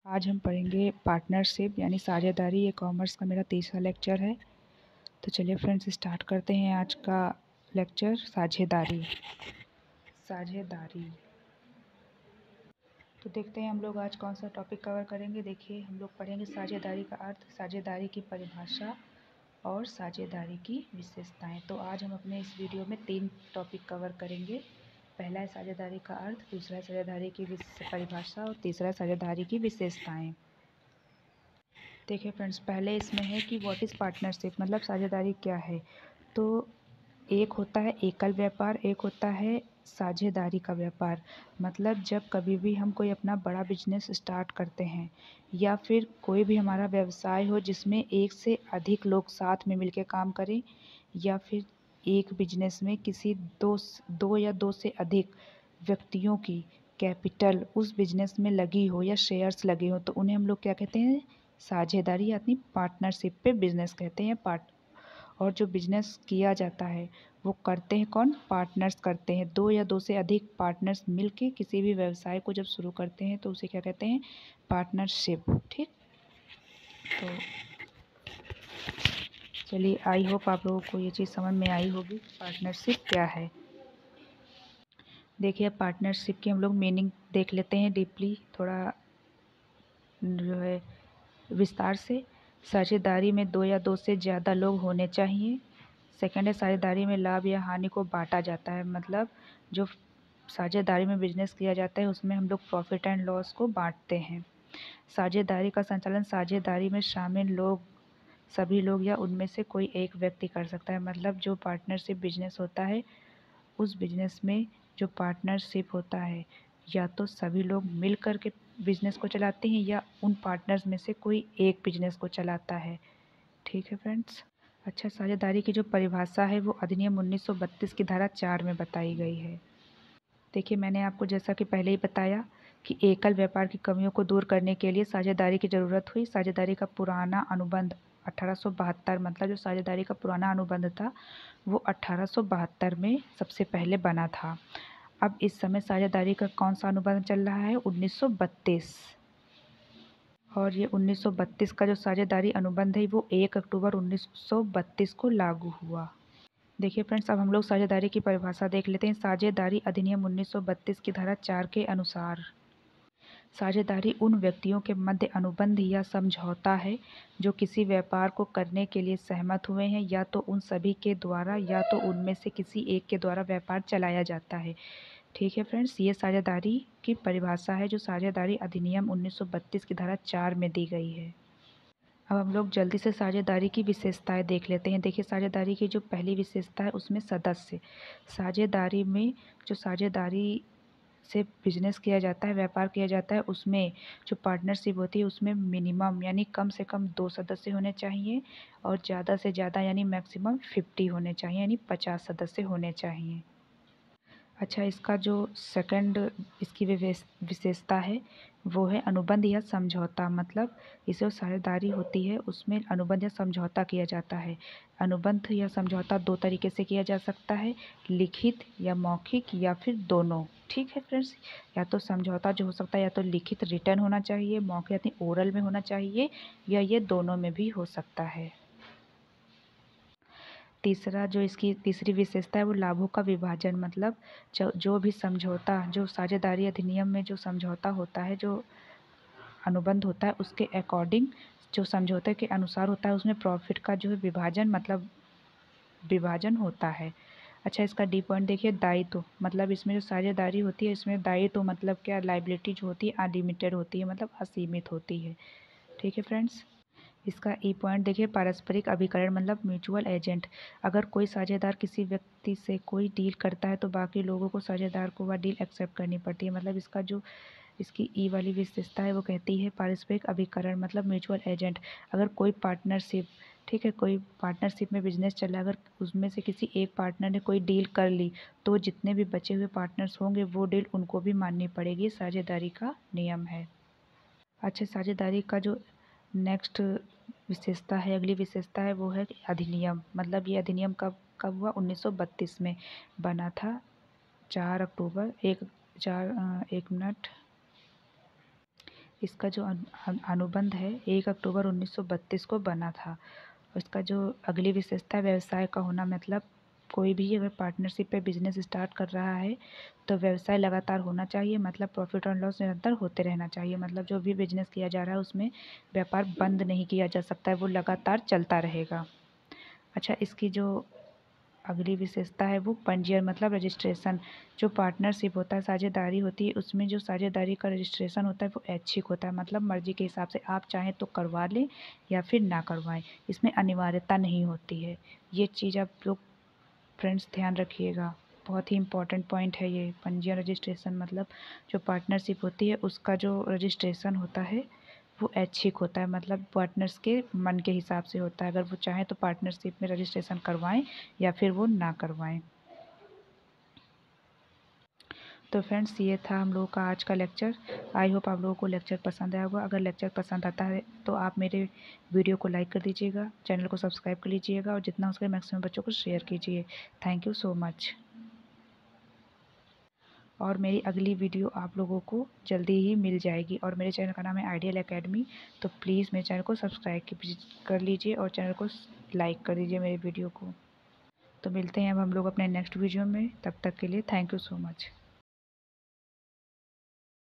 आज हम पढ़ेंगे पार्टनरशिप यानी साझेदारी। ये कॉमर्स का मेरा तीसरा लेक्चर है। तो चलिए फ्रेंड्स स्टार्ट करते हैं आज का लेक्चर। साझेदारी। तो देखते हैं हम लोग आज कौन सा टॉपिक कवर करेंगे। देखिए हम लोग पढ़ेंगे साझेदारी का अर्थ, साझेदारी की परिभाषा और साझेदारी की विशेषताएं। तो आज हम अपने इस वीडियो में 3 टॉपिक कवर करेंगे। पहला है साझेदारी का अर्थ, दूसरा है साझेदारी की परिभाषा और तीसरा है साझेदारी की विशेषताएं। देखिए फ्रेंड्स, पहले इसमें है कि व्हाट इज़ पार्टनरशिप, मतलब साझेदारी क्या है। तो एक होता है एकल व्यापार, एक होता है साझेदारी का व्यापार। मतलब जब कभी भी हम कोई अपना बड़ा बिजनेस स्टार्ट करते हैं या फिर कोई भी हमारा व्यवसाय हो जिसमें एक से अधिक लोग साथ में मिलकर काम करें, या फिर एक बिजनेस में किसी दो या दो से अधिक व्यक्तियों की कैपिटल उस बिजनेस में लगी हो या शेयर्स लगे हो, तो उन्हें हम लोग क्या कहते हैं, साझेदारी यानी पार्टनरशिप पे बिजनेस कहते हैं। और जो बिजनेस किया जाता है वो करते हैं कौन, पार्टनर्स करते हैं। दो या दो से अधिक पार्टनर्स मिलके किसी भी व्यवसाय को जब शुरू करते हैं तो उसे क्या कहते हैं, पार्टनरशिप। ठीक, तो चलिए, आई होप आप लोगों को ये चीज़ समझ में आई होगी पार्टनरशिप क्या है। देखिए पार्टनरशिप की हम लोग मीनिंग देख लेते हैं डीपली, थोड़ा जो है विस्तार से। साझेदारी में दो या दो से ज़्यादा लोग होने चाहिए। सेकंड है साझेदारी में लाभ या हानि को बांटा जाता है। मतलब जो साझेदारी में बिजनेस किया जाता है उसमें हम लोग प्रॉफिट एंड लॉस को बांटते हैं। साझेदारी का संचालन साझेदारी में शामिल लोग, सभी लोग या उनमें से कोई एक व्यक्ति कर सकता है। मतलब जो पार्टनरशिप बिजनेस होता है उस बिजनेस में जो पार्टनरशिप होता है या तो सभी लोग मिल कर के बिजनेस को चलाते हैं या उन पार्टनर्स में से कोई एक बिजनेस को चलाता है। ठीक है फ्रेंड्स। अच्छा, साझेदारी की जो परिभाषा है वो अधिनियम 1932 की धारा 4 में बताई गई है। देखिए मैंने आपको जैसा कि पहले ही बताया कि एकल व्यापार की कमियों को दूर करने के लिए साझेदारी की ज़रूरत हुई। साझेदारी का पुराना अनुबंध 1872, मतलब जो साझेदारी का पुराना अनुबंध था वो 1872 में सबसे पहले बना था। अब इस समय साझेदारी का कौन सा अनुबंध चल रहा है, 1932। और ये 1932 का जो साझेदारी अनुबंध है वो 1 अक्टूबर 1932 को लागू हुआ। देखिए फ्रेंड्स, अब हम लोग साझेदारी की परिभाषा देख लेते हैं। साझेदारी अधिनियम 1932 की धारा 4 के अनुसार साझेदारी उन व्यक्तियों के मध्य अनुबंध या समझौता है जो किसी व्यापार को करने के लिए सहमत हुए हैं, या तो उन सभी के द्वारा या तो उनमें से किसी एक के द्वारा व्यापार चलाया जाता है। ठीक है फ्रेंड्स, ये साझेदारी की परिभाषा है जो साझेदारी अधिनियम 1932 की धारा 4 में दी गई है। अब हम लोग जल्दी से साझेदारी की विशेषताएं देख लेते हैं। देखिए साझेदारी की जो पहली विशेषता है उसमें सदस्य। साझेदारी में जो साझेदारी से बिजनेस किया जाता है, व्यापार किया जाता है, उसमें जो पार्टनरशिप होती है उसमें मिनिमम यानी कम से कम 2 सदस्य होने चाहिए और ज़्यादा से ज़्यादा यानी मैक्सिमम 50 होने चाहिए, यानी 50 सदस्य होने चाहिए। अच्छा, इसका जो सेकंड इसकी विशेषता है वो है अनुबंध या समझौता। मतलब इसे साझेदारी होती है उसमें अनुबंध या समझौता किया जाता है। अनुबंध या समझौता 2 तरीके से किया जा सकता है, लिखित या मौखिक या फिर दोनों। ठीक है फ्रेंड्स, या तो समझौता जो हो सकता है या तो लिखित रिटर्न होना चाहिए, मौखिक यानी ओरल में होना चाहिए, या ये दोनों में भी हो सकता है। तीसरा जो इसकी तीसरी विशेषता है वो लाभों का विभाजन। मतलब जो भी समझौता, जो साझेदारी अधिनियम में जो समझौता होता है, जो अनुबंध होता है उसके अकॉर्डिंग, जो समझौते के अनुसार होता है उसमें प्रॉफिट का जो है विभाजन, मतलब विभाजन होता है। अच्छा, इसका डी पॉइंट देखिए, दायित्व। मतलब इसमें जो साझेदारी होती है इसमें दायित्व मतलब क्या, लाइबिलिटी जो होती है अनलिमिटेड होती है, मतलब असीमित होती है। ठीक है फ्रेंड्स। इसका ई पॉइंट देखिए, पारस्परिक अभिकरण मतलब म्यूचुअल एजेंट। अगर कोई साझेदार किसी व्यक्ति से कोई डील करता है तो बाकी लोगों को साझेदार को वह डील एक्सेप्ट करनी पड़ती है। मतलब इसका जो इसकी ई वाली विशेषता है वो कहती है पारस्परिक अभिकरण मतलब म्यूचुअल एजेंट। अगर कोई पार्टनरशिप, ठीक है, कोई पार्टनरशिप में बिजनेस चल रहा है, अगर उसमें से किसी एक पार्टनर ने कोई डील कर ली तो जितने भी बचे हुए पार्टनर्स होंगे वो डील उनको भी माननी पड़ेगी। साझेदारी का नियम है। अच्छा, साझेदारी का जो नेक्स्ट विशेषता है, अगली विशेषता है वो है अधिनियम। मतलब ये अधिनियम कब कब हुआ, 1932 में बना था। 4 अक्टूबर एक 4 1 मिनट इसका जो अनुबंध है 1 अक्टूबर 1932 को बना था। इसका जो अगली विशेषता है व्यवसाय का होना, मतलब कोई भी अगर पार्टनरशिप पे बिजनेस स्टार्ट कर रहा है तो व्यवसाय लगातार होना चाहिए, मतलब प्रॉफिट और लॉस निरंतर होते रहना चाहिए। मतलब जो भी बिजनेस किया जा रहा है उसमें व्यापार बंद नहीं किया जा सकता है, वो लगातार चलता रहेगा। अच्छा, इसकी जो अगली विशेषता है वो पंजीयन मतलब रजिस्ट्रेशन। जो पार्टनरशिप होता है, साझेदारी होती है, उसमें जो साझेदारी का रजिस्ट्रेशन होता है वो ऐच्छिक होता है, मतलब मर्जी के हिसाब से आप चाहें तो करवा लें या फिर ना करवाएं, इसमें अनिवार्यता नहीं होती है। ये चीज़ आप लोग फ्रेंड्स ध्यान रखिएगा, बहुत ही इम्पॉर्टेंट पॉइंट है ये। पंजीयन रजिस्ट्रेशन मतलब जो पार्टनरशिप होती है उसका जो रजिस्ट्रेशन होता है वो ऐच्छिक होता है, मतलब पार्टनर्स के मन के हिसाब से होता है। अगर वो चाहें तो पार्टनरशिप में रजिस्ट्रेशन करवाएं या फिर वो ना करवाएं। तो फ्रेंड्स, ये था हम लोगों का आज का लेक्चर। आई होप आप लोगों को लेक्चर पसंद आया होगा। अगर लेक्चर पसंद आता है तो आप मेरे वीडियो को लाइक कर दीजिएगा, चैनल को सब्सक्राइब कर लीजिएगा और जितना हो सके मैक्सिमम बच्चों को शेयर कीजिए। Thank you so much. और मेरी अगली वीडियो आप लोगों को जल्दी ही मिल जाएगी। और मेरे चैनल का नाम है आइडियल एकेडमी, तो प्लीज़ मेरे चैनल को सब्सक्राइब कर लीजिए और चैनल को लाइक कर दीजिए मेरे वीडियो को। तो मिलते हैं अब हम लोग अपने नेक्स्ट वीडियो में, तब तक के लिए थैंक यू सो मच।